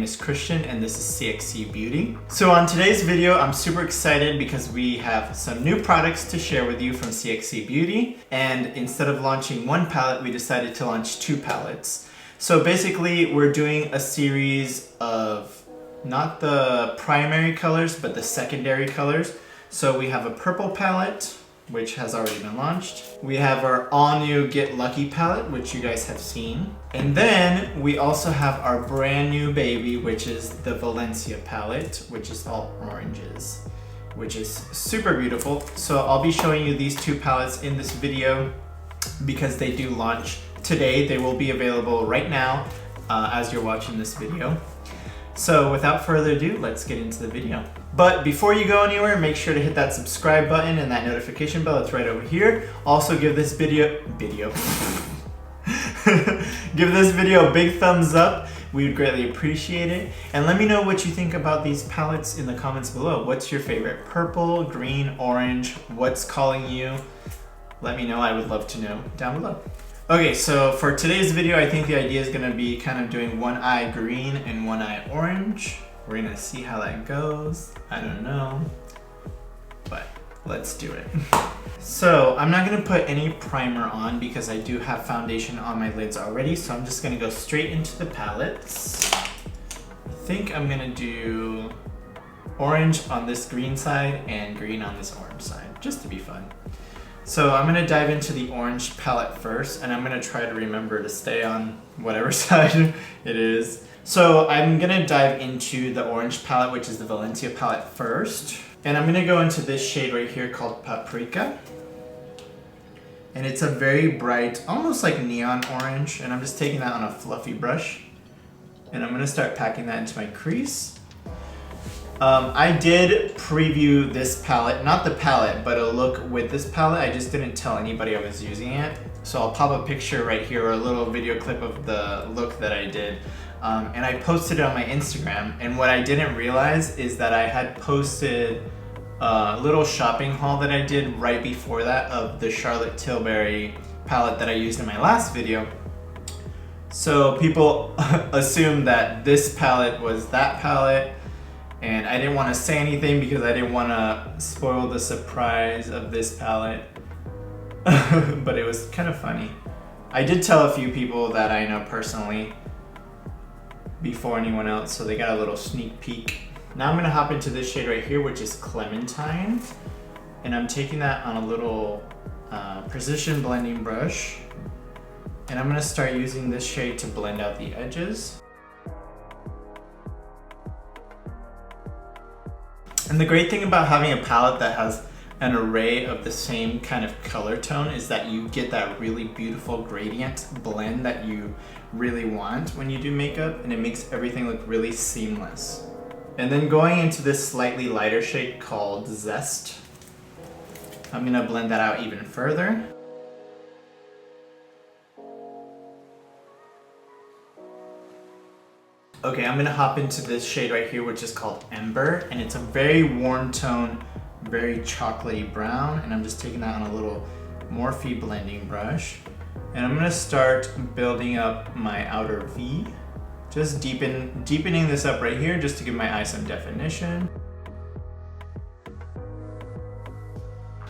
is Christian and this is CXC Beauty. So on today's video, I'm super excited because we have some new products to share with you from CXC Beauty. And instead of launching one palette, we decided to launch two palettes. So basically, we're doing a series of not the primary colors, but the secondary colors. So we have a purple palette, which has already been launched. We have our all new Get Lucky palette, which you guys have seen. And then we also have our brand new baby, which is the Valencia palette, which is all oranges, which is super beautiful. So I'll be showing you these two palettes in this video because they do launch today. They will be available right now as you're watching this video. So without further ado, let's get into the video. But before you go anywhere, make sure to hit that subscribe button and that notification bell. It's right over here. Also give this video give this video a big thumbs up. We would greatly appreciate it. And let me know what you think about these palettes in the comments below. What's your favorite? Purple, green, orange? What's calling you? Let me know. I would love to know down below. Okay, so for today's video, I think the idea is gonna be kind of doing one eye green and one eye orange. We're gonna see how that goes. I don't know, but let's do it. So I'm not gonna put any primer on because I do have foundation on my lids already, so I'm just gonna go straight into the palettes. I think I'm gonna do orange on this green side and green on this orange side, just to be fun. So I'm gonna dive into the orange palette first, and I'm gonna try to remember to stay on whatever side it is. So I'm gonna dive into the orange palette, which is the Valencia palette first. And I'm gonna go into this shade right here called Paprika. And it's a very bright, almost like neon orange. And I'm just taking that on a fluffy brush. And I'm gonna start packing that into my crease. I did preview this palette, not the palette, but a look with this palette. I just didn't tell anybody I was using it. So I'll pop a picture right here or a little video clip of the look that I did. And I posted it on my Instagram. And what I didn't realize is that I had posted a little shopping haul that I did right before that of the Charlotte Tilbury palette that I used in my last video. So people assumed that this palette was that palette. And I didn't want to say anything because I didn't want to spoil the surprise of this palette. But it was kind of funny. I did tell a few people that I know personally before anyone else, so they got a little sneak peek. Now I'm going to hop into this shade right here, which is Clementine. And I'm taking that on a little precision blending brush. And I'm going to start using this shade to blend out the edges. And the great thing about having a palette that has an array of the same kind of color tone is that you get that really beautiful gradient blend that you really want when you do makeup, and it makes everything look really seamless. And then going into this slightly lighter shade called Zest, I'm gonna blend that out even further. Okay, I'm gonna hop into this shade right here, which is called Ember, and it's a very warm tone, very chocolatey brown, and I'm just taking that on a little Morphe blending brush. And I'm gonna start building up my outer V, just deepening this up right here just to give my eye some definition.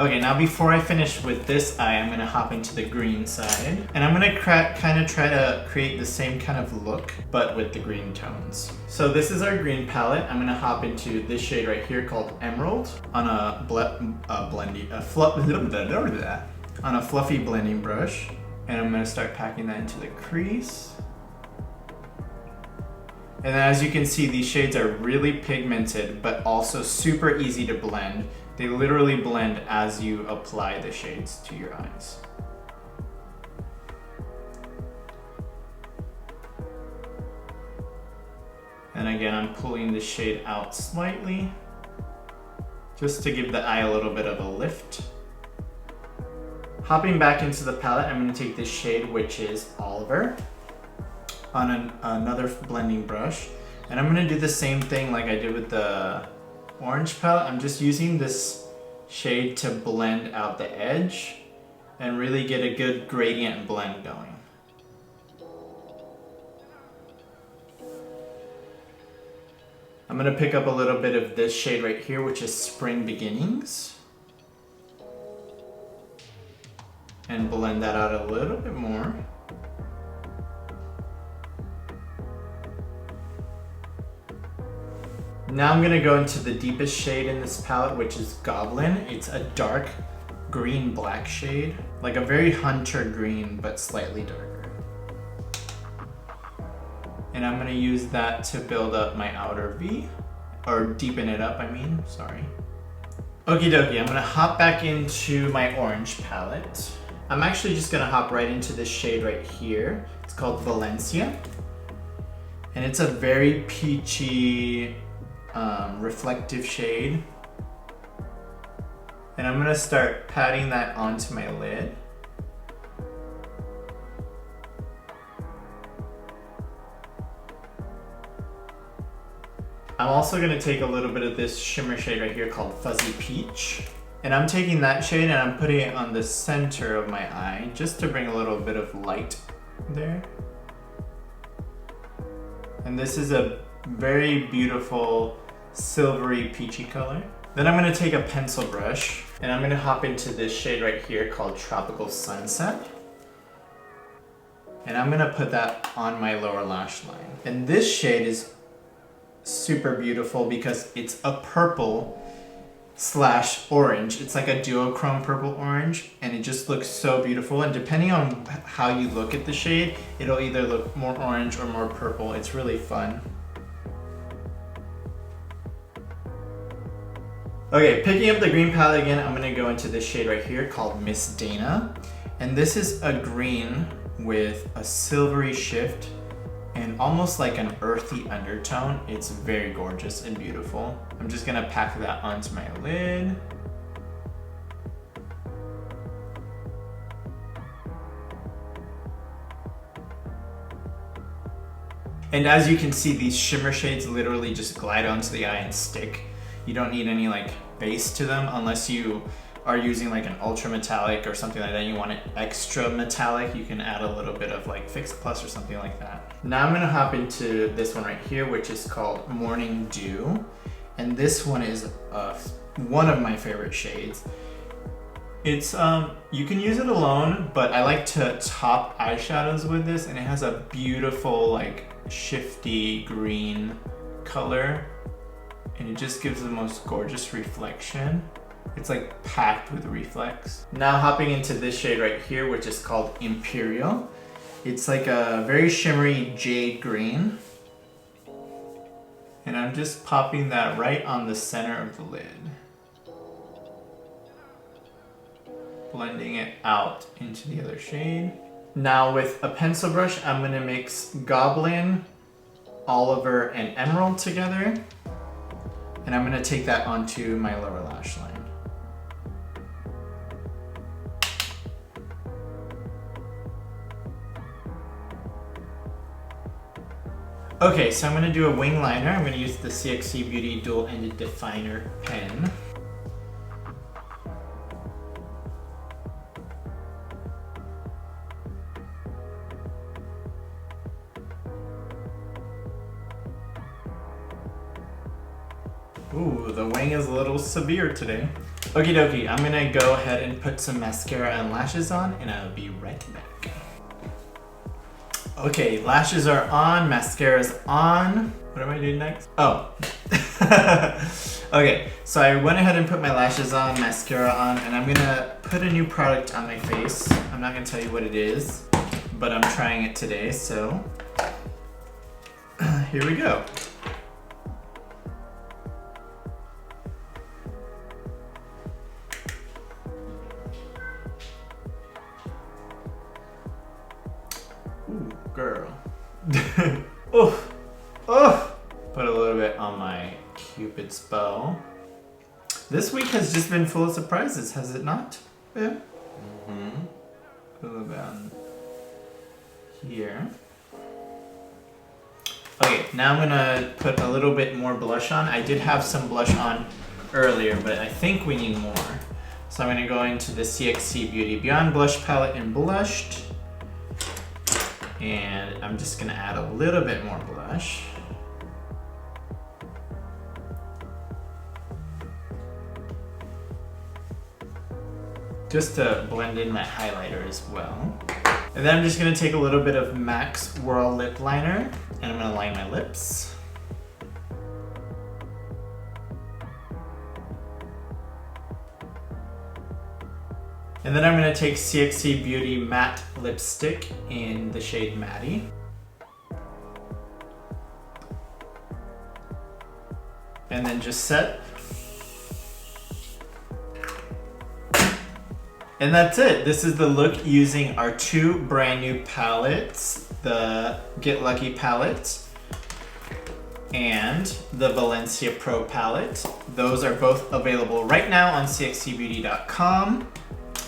Okay, now before I finish with this eye, I'm gonna hop into the green side. And I'm gonna kind of try to create the same kind of look, but with the green tones. So this is our green palette. I'm gonna hop into this shade right here called Emerald on a fluffy blending brush. And I'm gonna start packing that into the crease. And as you can see, these shades are really pigmented, but also super easy to blend. They literally blend as you apply the shades to your eyes. And again, I'm pulling the shade out slightly, just to give the eye a little bit of a lift. Hopping back into the palette, I'm gonna take this shade, which is Oliver, on another blending brush. And I'm gonna do the same thing like I did with the orange palette. I'm just using this shade to blend out the edge and really get a good gradient blend going. I'm gonna pick up a little bit of this shade right here, which is Spring Beginnings. And blend that out a little bit more. Now I'm gonna go into the deepest shade in this palette, which is Goblin. It's a dark green-black shade, like a very hunter green, but slightly darker. And I'm gonna use that to build up my outer V, or deepen it up, I mean, sorry. Okie dokie, I'm gonna hop back into my orange palette. I'm actually just gonna hop right into this shade right here. It's called Valencia. And it's a very peachy, reflective shade. And I'm gonna start patting that onto my lid. I'm also gonna take a little bit of this shimmer shade right here called Fuzzy Peach. And I'm taking that shade and I'm putting it on the center of my eye just to bring a little bit of light there. And this is a very beautiful silvery peachy color. Then I'm gonna take a pencil brush and I'm gonna hop into this shade right here called Tropical Sunset. And I'm gonna put that on my lower lash line. And this shade is super beautiful because it's a purple slash orange. It's like a duochrome purple orange and it just looks so beautiful, and depending on how you look at the shade, it'll either look more orange or more purple. It's really fun. Okay, picking up the green palette again, I'm gonna go into this shade right here called Miss Dana. And this is a green with a silvery shift and almost like an earthy undertone. It's very gorgeous and beautiful. I'm just gonna pack that onto my lid. And as you can see, these shimmer shades literally just glide onto the eye and stick. You don't need any like base to them unless you are using like an ultra metallic or something like that. You want it extra metallic, you can add a little bit of like Fix Plus or something like that. Now I'm gonna hop into this one right here, which is called Morning Dew. And this one is one of my favorite shades. It's, you can use it alone, but I like to top eyeshadows with this, and it has a beautiful like shifty green color. And it just gives the most gorgeous reflection. It's like packed with reflex. Now hopping into this shade right here, which is called Imperial. It's like a very shimmery jade green. And I'm just popping that right on the center of the lid. Blending it out into the other shade. Now with a pencil brush, I'm gonna mix Goblin, Oliver, and Emerald together. And I'm gonna take that onto my lower lash line. Okay, so I'm gonna do a wing liner. I'm gonna use the CXC Beauty Dual-Ended Definer pen. Ooh, the wing is a little severe today. Okie dokie, I'm gonna go ahead and put some mascara and lashes on, and I'll be right back. Okay, lashes are on, mascara's on. What am I doing next? Oh. Okay, so I went ahead and put my lashes on, mascara on, and I'm gonna put a new product on my face. I'm not gonna tell you what it is, but I'm trying it today, so here we go. Ooh, girl. Oof. Oh. Put a little bit on my Cupid's bow. This week has just been full of surprises, has it not? Yeah. Put a little bit on here. Okay, now I'm gonna put a little bit more blush on. I did have some blush on earlier, but I think we need more. So I'm gonna go into the CXC Beauty Beyond Blush Palette in Blushed. And I'm just gonna add a little bit more blush. just to blend in that highlighter as well. And then I'm just gonna take a little bit of MAC Whirl Lip Liner and I'm gonna line my lips. And then I'm gonna take CXC Beauty Matte Lipstick in the shade Maddie. And then just set. And that's it. This is the look using our two brand new palettes, the Get Lucky palette and the Valencia Pro palette. Those are both available right now on cxcbeauty.com.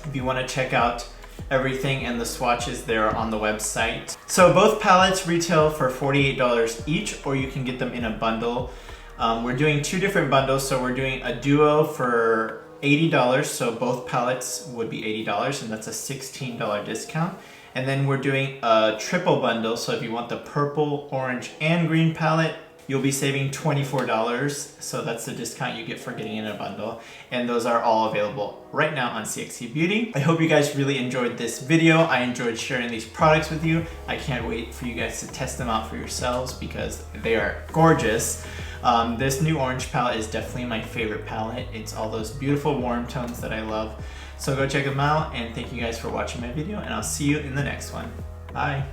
If you want to check out everything and the swatches, they're on the website. So both palettes retail for $48 each, or you can get them in a bundle. We're doing two different bundles, so we're doing a duo for $80, so both palettes would be $80, and that's a $16 discount. And then we're doing a triple bundle, so if you want the purple, orange, and green palette, you'll be saving $24, so that's the discount you get for getting in a bundle. And those are all available right now on CXC Beauty. I hope you guys really enjoyed this video. I enjoyed sharing these products with you. I can't wait for you guys to test them out for yourselves because they are gorgeous. This new orange palette is definitely my favorite palette. It's all those beautiful warm tones that I love. So go check them out, and thank you guys for watching my video, and I'll see you in the next one. Bye.